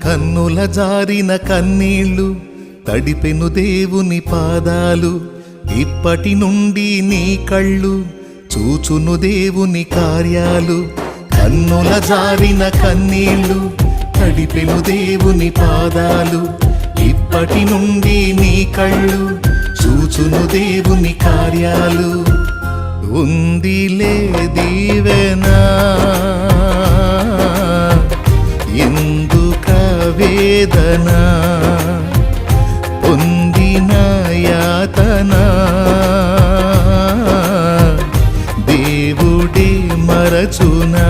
కన్నుల జారిన కన్నీళ్ళు తడిపెను దేవుని పాదాలు, ఇప్పటి నుండి నీ కళ్ళు చూచును దేవుని కార్యాలు. కన్నుల జారిన కన్నీళ్ళు తడిపెను దేవుని పాదాలు, ఇప్పటి నుండి నీ కళ్ళు చూచును దేవుని కార్యాలు. ఉందిలే దీవెనా ఎందుక వేదన, పొందిన యాతన దేవుడే మరచునా.